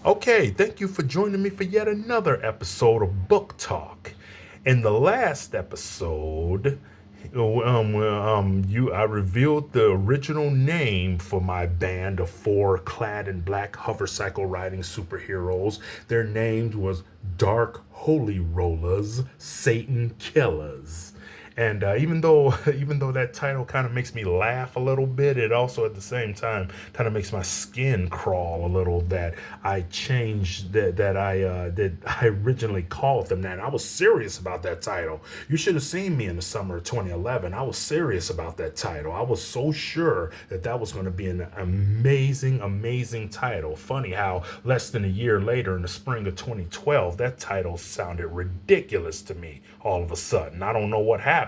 Okay, thank you for joining me for yet another episode of Book Talk. In the last episode, I revealed the original name for my band of four clad in black hovercycle riding superheroes. Their names was Dark Holy Rollers, Satan Killers. And even though that title kind of makes me laugh a little bit, it also at the same time kind of makes my skin crawl a little. That I changed that I originally called them that. I was serious about that title. You should have seen me in the summer of 2011. I was serious about that title. I was so sure that that was going to be an amazing title. Funny how less than a year later, in the spring of 2012, that title sounded ridiculous to me all of a sudden. I don't know what happened.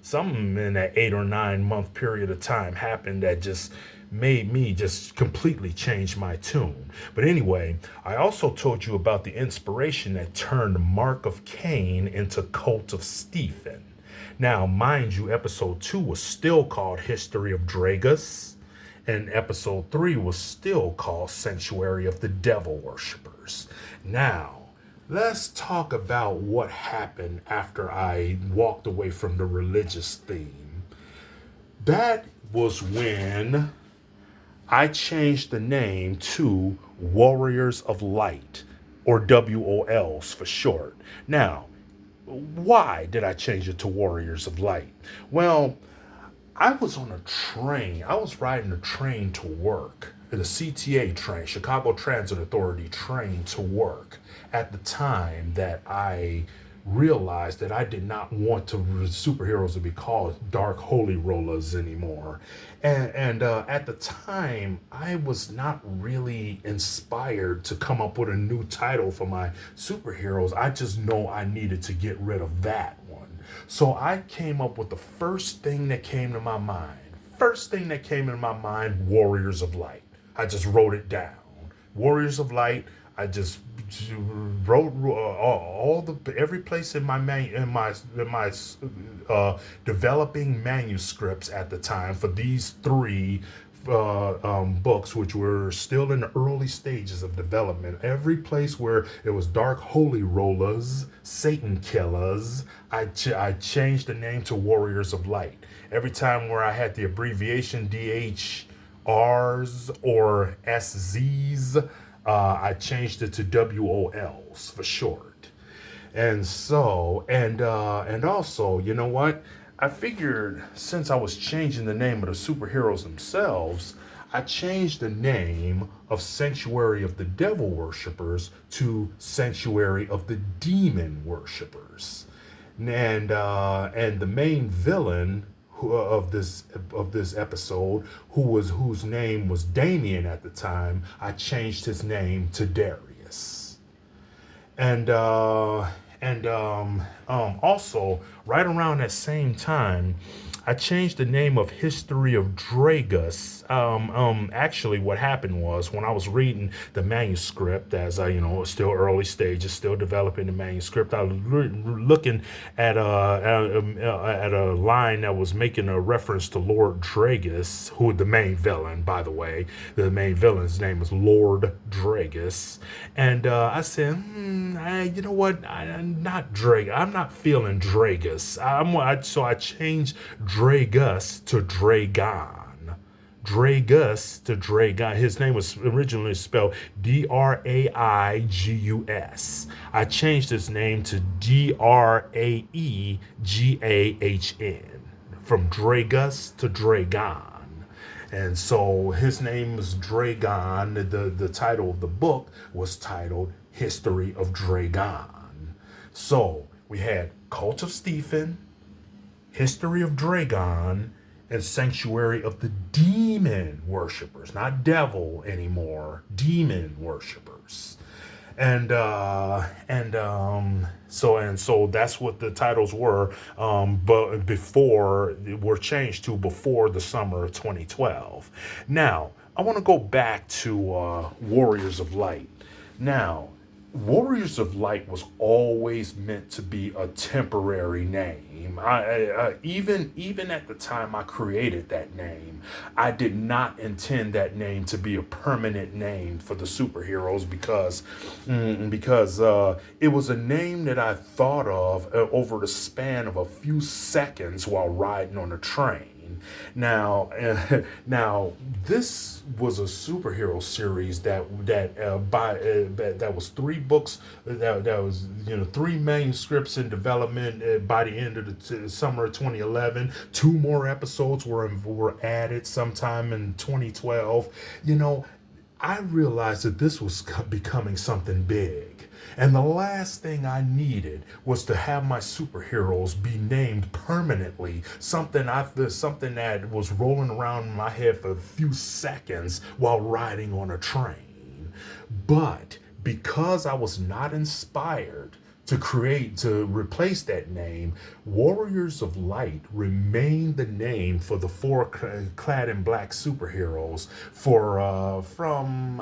Something in that 8 or 9 month period of time happened that just made me just completely change my tune. But anyway, I also told you about the inspiration that turned Mark of Cain into Cult of Stephen. Now, mind you, episode 2 was still called History of Dragus, and episode 3 was still called Sanctuary of the Devil Worshippers. Now, let's talk about what happened after I walked away from the religious theme. That was when I changed the name to Warriors of Light, or WOLs for short. Now, why did I change it to Warriors of Light? Well, I was on a train. I was riding a train to work, the CTA train, Chicago Transit Authority train to work, at the time that I realized that I did not want superheroes to be called Dark Holy Rollers anymore. And at the time, I was not really inspired to come up with a new title for my superheroes. I just know I needed to get rid of that one. So I came up with the first thing that came to my mind. First thing that came into my mind, Warriors of Light. I just wrote it down. Warriors of Light. I just wrote all the every place in my developing manuscripts at the time for these three books, which were still in the early stages of development. Every place where it was Dark Holy Rollers, Satan Killers, I changed the name to Warriors of Light. Every time where I had the abbreviation DHRs or SZs, I changed it to WOLs for short. And also, you know what? I figured since I was changing the name of the superheroes themselves, I changed the name of Sanctuary of the Devil Worshippers to Sanctuary of the Demon Worshippers. And the main villain of this episode, whose name was Damien at the time, I changed his name to Darius. And also right around that same time, I changed the name of History of Dragus. Actually, what happened was when I was reading the manuscript, as I, still early stages, still developing the manuscript, I was looking at a line that was making a reference to Lord Dragus, who the main villain, by the way. The main villain's name is Lord Dragus, and I said, you know what? I'm not Dragus. I'm not feeling Dragus. So I changed Dragus to Dragon. Dragus to Dragon. His name was originally spelled Draigus. I changed his name to Draegahn, from Dragus to Dragon. And so his name was Dragon. The title of the book was titled History of Dragon. So we had Cult of Stephen, History of Dragon, and Sanctuary of the Demon Worshippers. Not devil anymore, demon worshippers. And so that's what the titles were, but before were changed to before the summer of 2012. Now I want to go back to Warriors of Light. Now, Warriors of Light was always meant to be a temporary name. Even at the time I created that name, I did not intend that name to be a permanent name for the superheroes because it was a name that I thought of over the span of a few seconds while riding on a train. Now, now this was a superhero series that was three books that was three manuscripts in development by the end of the summer of 2011. Two more episodes were added sometime in 2012. I realized that this was becoming something big. And the last thing I needed was to have my superheroes be named permanently, something that was rolling around in my head for a few seconds while riding on a train. But because I was not inspired to replace that name, Warriors of Light remained the name for the four clad in black superheroes from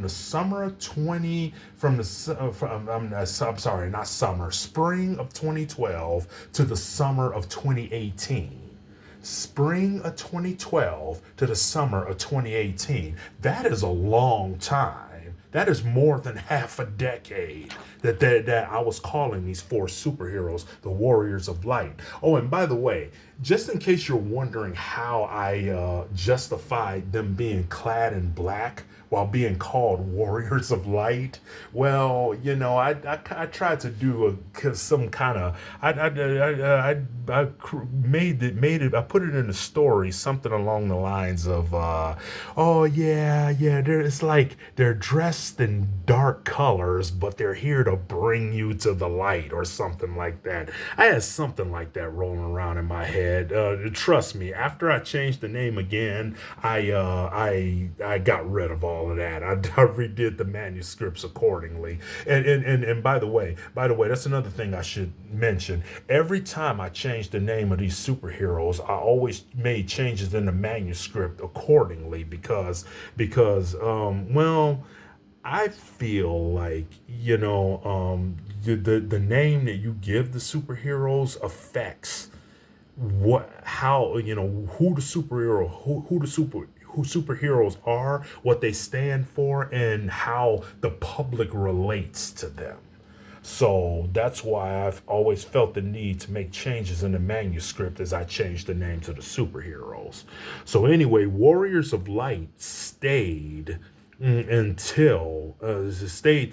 the summer of 20 from the I'm sorry, not summer, spring of 2012 to the summer of 2018. Spring of 2012 to the summer of 2018. That is a long time. That is more than half a decade that I was calling these four superheroes the Warriors of Light. Oh, and by the way, just in case you're wondering how I justified them being clad in black while being called Warriors of Light, well, I tried to do some kind of I made it. I put it in a story, something along the lines of, oh yeah, it's like they're dressed in dark colors, but they're here to bring you to the light, or something like that. I had something like that rolling around in my head. Trust me, after I changed the name again, I got rid of all of that. I redid the manuscripts accordingly. And by the way, that's another thing I should mention. Every time I changed the name of these superheroes, I always made changes in the manuscript accordingly because I feel like the name that you give the superheroes affects who superheroes are, what they stand for, and how the public relates to them. So that's why I've always felt the need to make changes in the manuscript as I changed the name to the superheroes. So anyway, Warriors of Light stayed the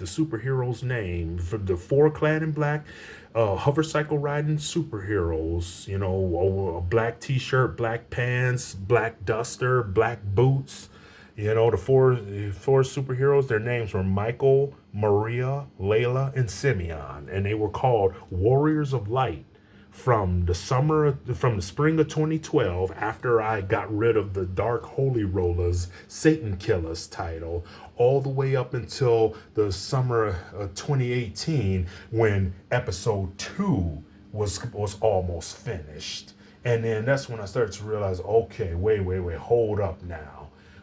superhero's name for the four clad in black hover cycle riding superheroes. A black t-shirt, black pants, black duster, black boots. The four superheroes, their names were Michael, Maria, Layla, and Simeon, and they were called Warriors of Light from the spring of 2012, after I got rid of the Dark Holy Rollers Satan Killers title, all the way up until the summer of 2018, when episode 2 was almost finished. And then that's when I started to realize, okay, wait, hold up now.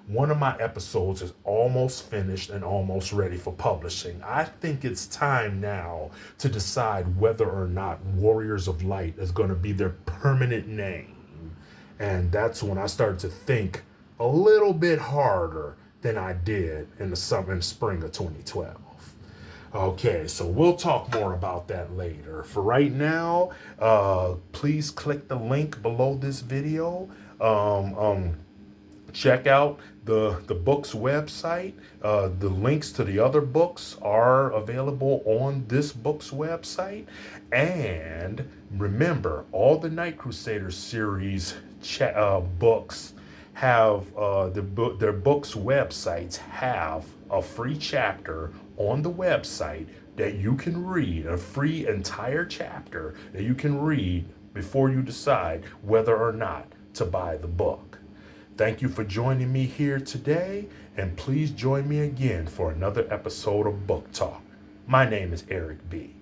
One of my episodes is almost finished and almost ready for publishing. I think it's time now to decide whether or not Warriors of Light is going to be their permanent name. And that's when I started to think a little bit harder than I did in the spring of 2012. Okay, so we'll talk more about that later. For right now, please click the link below this video. Check out the book's website. The links to the other books are available on this book's website. And remember, all the Night Crusaders series books have their books' websites have a free chapter on the website that you can read, a free entire chapter that you can read before you decide whether or not to buy the book. Thank you for joining me here today, and please join me again for another episode of Book Talk. My name is Eric B.